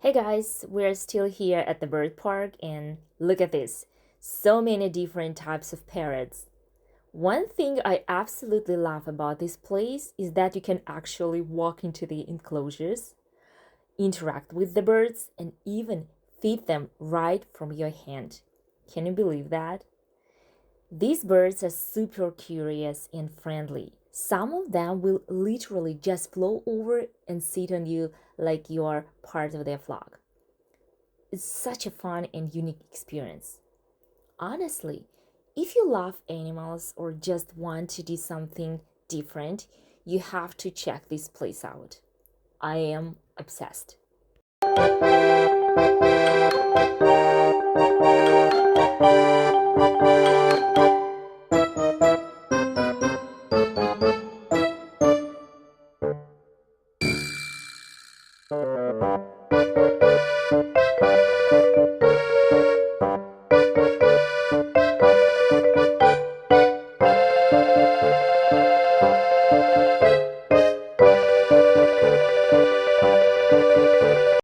Hey guys, we're still here at the bird park and look at this. So many different types of parrots. One thing I absolutely love about this place is that you can actually walk into the enclosures, interact with the birds, and even feed them right from your hand. Can you believe that? These birds are super curious and friendly. Some of them will literally just flow over and sit on you like you're part of their flock. It's such a fun and unique experience. Honestly, if you love animals or just want to do something different, you have to check this place out. I am obsessed.